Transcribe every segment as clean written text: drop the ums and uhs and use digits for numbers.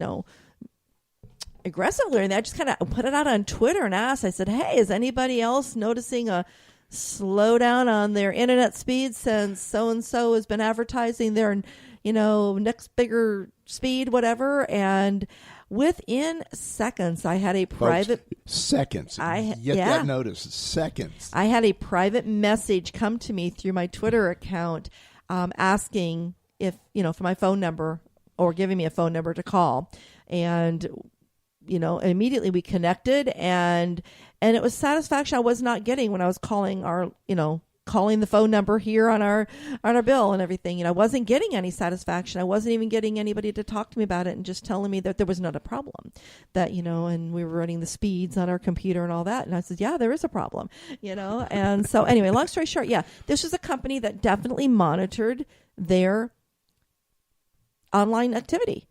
know, aggressively, and I just kind of put it out on Twitter and asked. I said, "Hey, is anybody else noticing a slowdown on their internet speed since so and so has been advertising their, next bigger speed, whatever?" And within seconds, I had a private seconds. That notice. Seconds. I had a private message come to me through my Twitter account, asking if for my phone number or giving me a phone number to call, and immediately we connected, and it was satisfaction I was not getting when I was calling calling the phone number here on our bill and everything. I wasn't getting any satisfaction. I wasn't even getting anybody to talk to me about it and just telling me that there was not a problem, that, and we were running the speeds on our computer and all that. And I said, yeah, there is a problem, and so anyway, long story short, yeah, this was a company that definitely monitored their online activity.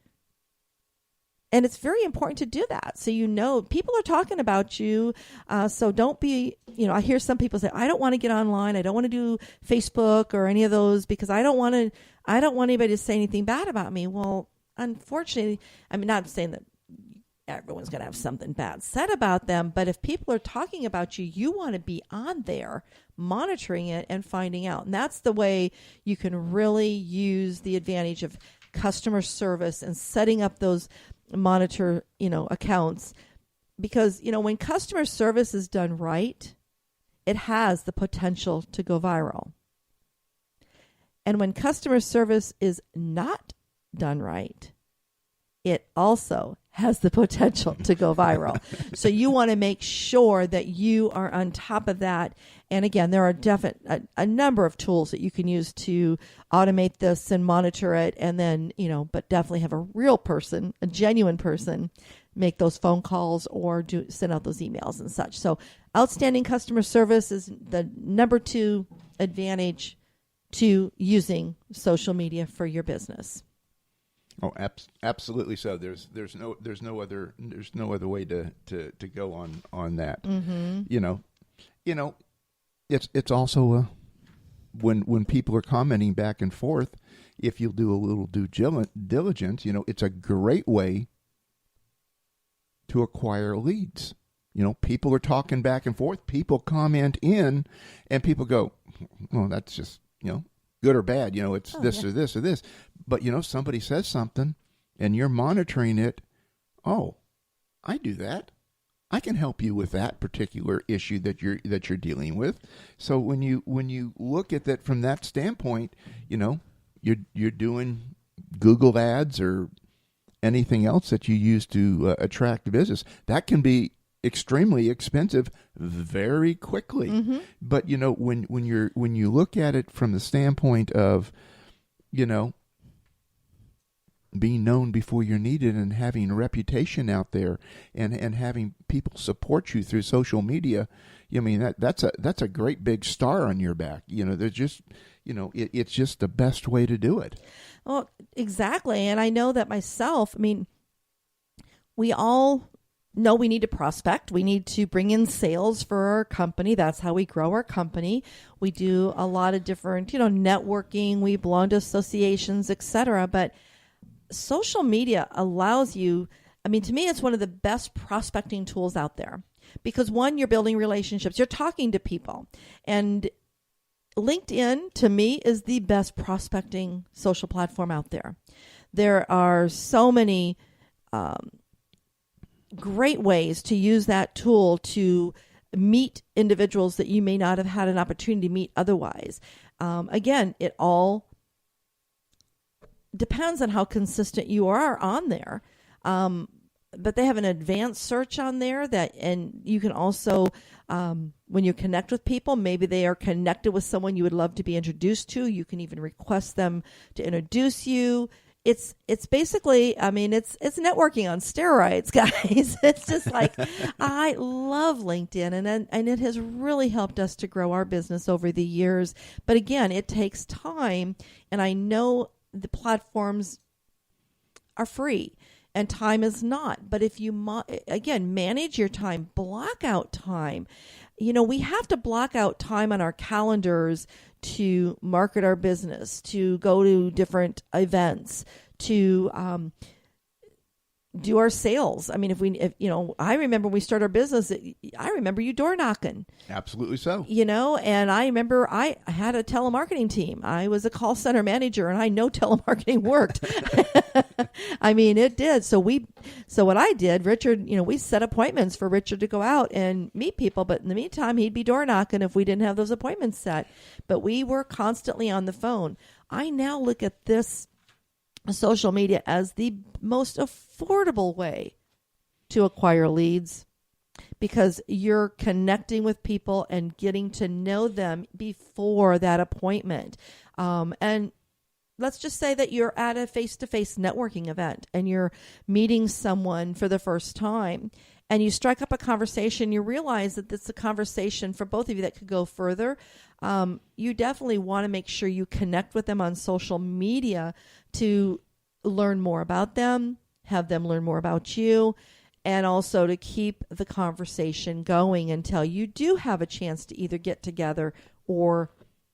And it's very important to do that. So, people are talking about you. So don't be, I hear some people say, I don't want to get online. I don't want to do Facebook or any of those because I don't want anybody to say anything bad about me. Well, unfortunately, I'm not saying that everyone's going to have something bad said about them. But if people are talking about you, you want to be on there monitoring it and finding out. And that's the way you can really use the advantage of customer service and setting up those monitor, accounts, because, when customer service is done right, it has the potential to go viral. And when customer service is not done right, it also has the potential to go viral. So you want to make sure that you are on top of that. And again, there are a number of tools that you can use to automate this and monitor it. And then, but definitely have a real person, a genuine person, make those phone calls or send out those emails and such. So outstanding customer service is the number 2 advantage to using social media for your business. Oh, absolutely. So there's no other way to go on that. Mm-hmm. It's also when people are commenting back and forth, if you'll do a little due diligence, it's a great way to acquire leads. People are talking back and forth. People comment in, and people go, "Well, that's just good or bad. It's this or this or this." But somebody says something, and you're monitoring it. Oh, I do that. I can help you with that particular issue that you're dealing with. So when you look at that from that standpoint, you're doing Google ads or anything else that you use to attract business. That can be extremely expensive very quickly. Mm-hmm. But when you look at it from the standpoint of being known before you're needed and having a reputation out there and having people support you through social media, that's a great big star on your back. There's just it's just the best way to do it. Well, exactly. And I know that myself. We all know we need to prospect. We need to bring in sales for our company. That's how we grow our company. We do a lot of different, networking. We belong to associations, etc. But social media allows you, to me, it's one of the best prospecting tools out there because, one, you're building relationships. You're talking to people. And LinkedIn, to me, is the best prospecting social platform out there. There are so many great ways to use that tool to meet individuals that you may not have had an opportunity to meet otherwise. Again, it all depends on how consistent you are on there. But they have an advanced search on there and you can also, when you connect with people, maybe they are connected with someone you would love to be introduced to. You can even request them to introduce you. It's basically, it's networking on steroids, guys. It's just like, I love LinkedIn and it has really helped us to grow our business over the years. But again, it takes time, and I know the platforms are free and time is not. But if you, manage your time, block out time. We have to block out time on our calendars to market our business, to go to different events, to do our sales. I mean, if I remember when we started our business, I remember you door knocking. Absolutely so. And I remember I had a telemarketing team. I was a call center manager, and I know telemarketing worked. I mean, it did. So what I did, Richard, we set appointments for Richard to go out and meet people. But in the meantime, he'd be door knocking if we didn't have those appointments set. But we were constantly on the phone. I now look at this social media as the most affordable way to acquire leads, because you're connecting with people and getting to know them before that appointment. And let's just say that you're at a face-to-face networking event and you're meeting someone for the first time, and you strike up a conversation. You realize that it's a conversation for both of you that could go further. You definitely want to make sure you connect with them on social media to learn more about them, have them learn more about you, and also to keep the conversation going until you do have a chance to either get together or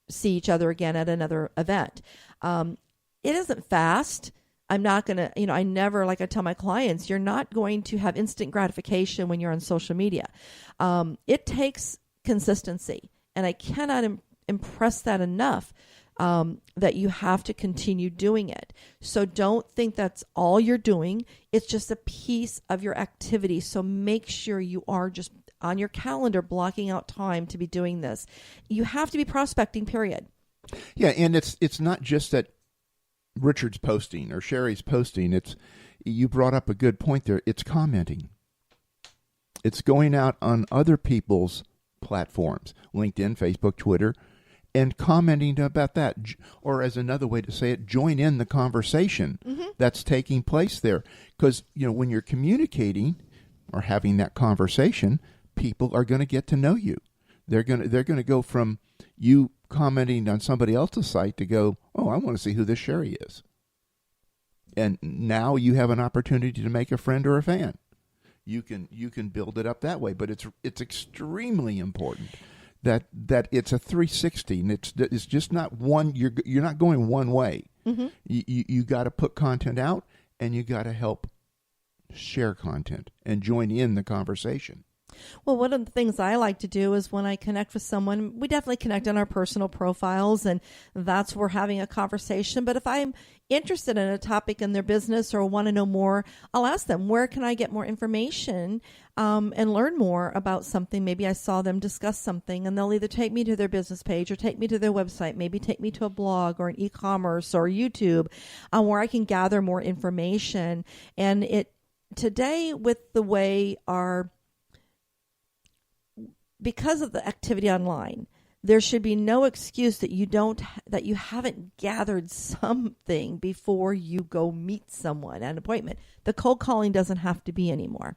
see each other again at another event. It isn't fast. I'm not going to, I never, like I tell my clients, you're not going to have instant gratification when you're on social media. It takes consistency, and I cannot impress that enough. That you have to continue doing it. So don't think that's all you're doing. It's just a piece of your activity. So make sure you are just on your calendar blocking out time to be doing this. You have to be prospecting, period. Yeah, and it's not just that Richard's posting or Cheri's posting. You brought up a good point there. It's commenting. It's going out on other people's platforms, LinkedIn, Facebook, Twitter, and commenting about that, or as another way to say it, join in the conversation that's taking place there. Because, when you're communicating or having that conversation, people are going to get to know you. They're going to go from you commenting on somebody else's site to go, oh, I want to see who this Cheri is. And now you have an opportunity to make a friend or a fan. You can build it up that way, but it's extremely important that it's a 360, and it's just not one. You're not going one way. Mm-hmm. You got to put content out, and you got to help share content and join in the conversation. Well, one of the things I like to do is when I connect with someone, we definitely connect on our personal profiles, and that's where we're having a conversation. But if I'm interested in a topic in their business or want to know more, I'll ask them, where can I get more information and learn more about something? Maybe I saw them discuss something, and they'll either take me to their business page or take me to their website, maybe take me to a blog or an e-commerce or YouTube where I can gather more information. And today, with the way because of the activity online, there should be no excuse that you haven't gathered something before you go meet someone at an appointment. The cold calling doesn't have to be anymore.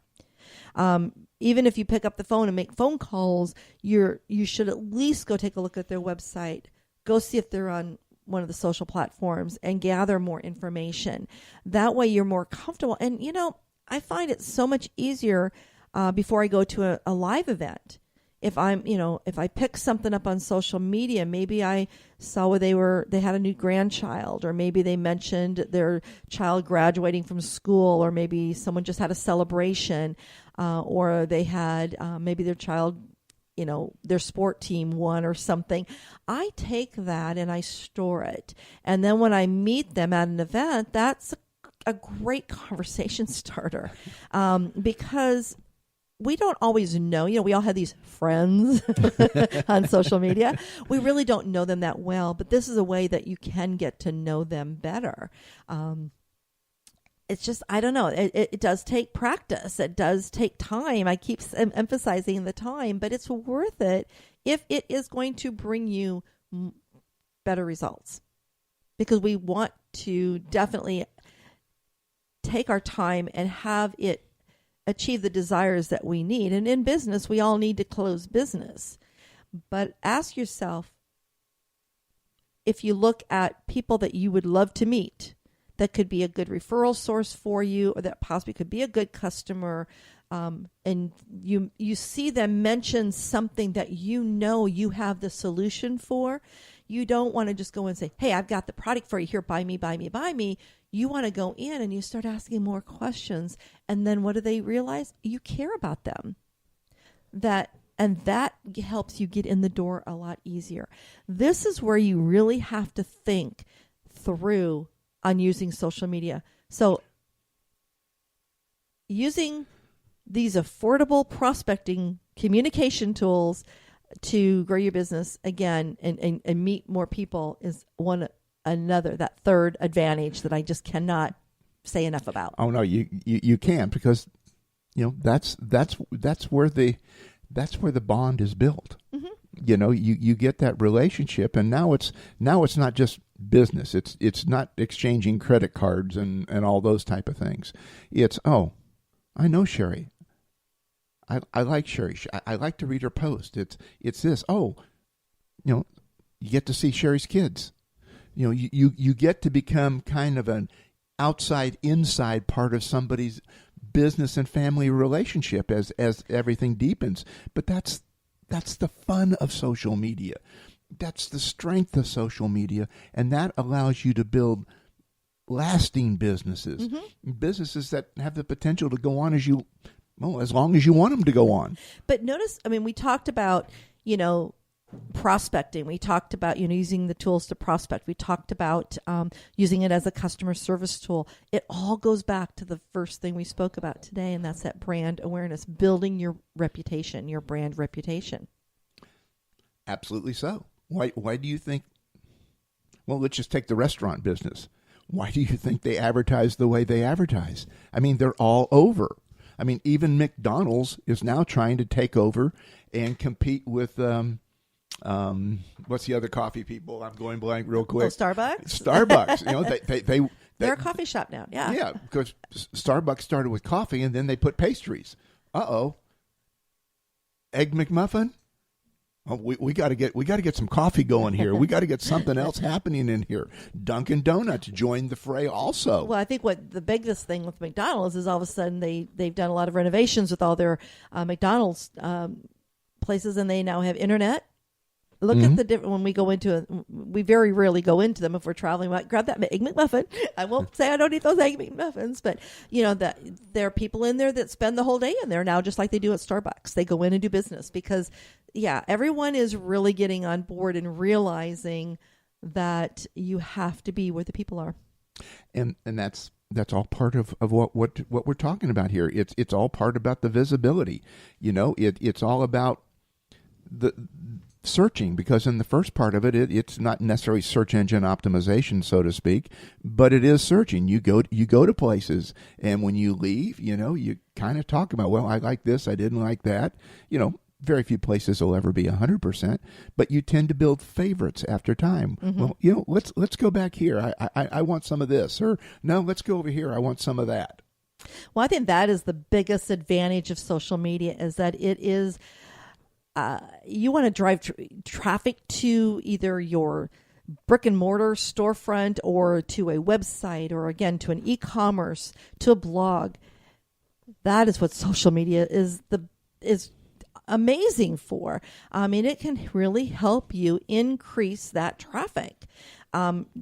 Even if you pick up the phone and make phone calls, you should at least go take a look at their website, go see if they're on one of the social platforms, and gather more information. That way you're more comfortable. And, I find it so much easier before I go to a live event. If I pick something up on social media, maybe I saw where they had a new grandchild, or maybe they mentioned their child graduating from school, or maybe someone just had a celebration, or they had maybe their child, their sport team won or something. I take that and I store it. And then when I meet them at an event, that's a great conversation starter because we don't always know. We all have these friends on social media. We really don't know them that well, but this is a way that you can get to know them better. It's just, I don't know. It does take practice. It does take time. I keep emphasizing the time, but it's worth it if it is going to bring you better results, because we want to definitely take our time and have it achieve the desires that we need. And in business, we all need to close business. But ask yourself, if you look at people that you would love to meet, that could be a good referral source for you, or that possibly could be a good customer, and you see them mention something that you have the solution for, you don't want to just go and say, hey, I've got the product for you here, buy me, buy me, buy me. you want to go in and you start asking more questions. And then what do they realize? You care about them. That helps you get in the door a lot easier. This is where you really have to think through on using social media. So using these affordable prospecting communication tools to grow your business again and meet more people is that third advantage that I just cannot say enough about. Oh no, you can't, because that's where the bond is built. Mm-hmm. You get that relationship, and now it's not just business. It's not exchanging credit cards and all those type of things. It's, oh, I know Cheri. I like Cheri. I like to read her post. It's this. Oh, you get to see Cheri's kids. You get to become kind of an outside-inside part of somebody's business and family relationship as everything deepens. But that's the fun of social media. That's the strength of social media, and that allows you to build lasting businesses, mm-hmm. businesses that have the potential to go on as long as you want them to go on. But notice, we talked about, prospecting. We talked about, using the tools to prospect. We talked about using it as a customer service tool. It all goes back to the first thing we spoke about today, and that's that brand awareness, building your reputation, your brand reputation. Absolutely so. Why do you think, well, let's just take the restaurant business. Why do you think they advertise the way they advertise? They're all over. Even McDonald's is now trying to take over and compete with, what's the other coffee people? I'm going blank real quick. Starbucks? Starbucks. They're a coffee shop now, yeah. Yeah, because Starbucks started with coffee, and then they put pastries. Uh-oh. Egg McMuffin? Oh, we got to get some coffee going here. We got to get something else happening in here. Dunkin' Donuts joined the fray also. Well, I think what the biggest thing with McDonald's is all of a sudden they've done a lot of renovations with all their McDonald's places, and they now have internet. Look mm-hmm. at the different, when we go into it, we very rarely go into them if we're traveling. Like, grab that Egg McMuffin. I won't say I don't eat those Egg McMuffins, but that there are people in there that spend the whole day in there now, just like they do at Starbucks. They go in and do business because, everyone is really getting on board and realizing that you have to be where the people are. And that's all part of what we're talking about here. It's all part about the visibility. It's all about the searching, because in the first part of it's not necessarily search engine optimization, so to speak, but it is searching. You go to places, and when you leave, you kind of talk about, well, I like this, I didn't like that. Very few places will ever be 100%, but you tend to build favorites after time. Mm-hmm. Well, let's go back here. I want some of this, or no, let's go over here. I want some of that. Well, I think that is the biggest advantage of social media, is that it is. You want to drive traffic to either your brick and mortar storefront or to a website, or again to an e-commerce, to a blog. That is what social media is amazing for. It can really help you increase that traffic,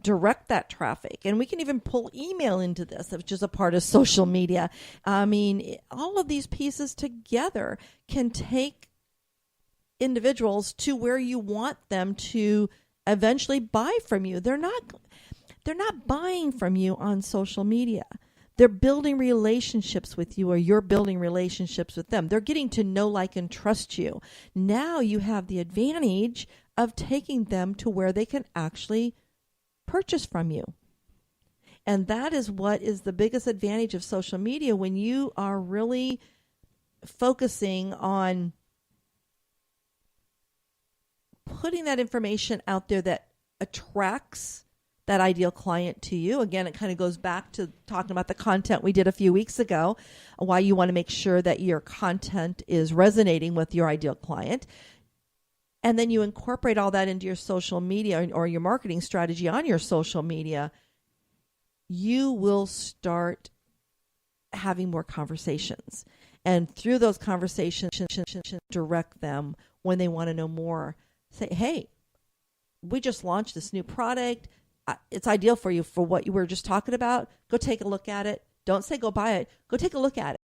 direct that traffic, and we can even pull email into this, which is a part of social media. All of these pieces together can take individuals to where you want them to eventually buy from you. They're not buying from you on social media. They're building relationships with you, or you're building relationships with them. They're getting to know, like, and trust you. Now you have the advantage of taking them to where they can actually purchase from you. And that is what is the biggest advantage of social media, when you are really focusing on putting that information out there that attracts that ideal client to you. Again, it kind of goes back to talking about the content we did a few weeks ago, why you want to make sure that your content is resonating with your ideal client. And then you incorporate all that into your social media or your marketing strategy on your social media. You will start having more conversations. And through those conversations, direct them when they want to know more. Say, hey, we just launched this new product. it's ideal for you for what you were just talking about. Go take a look at it. Don't say go buy it. Go take a look at it.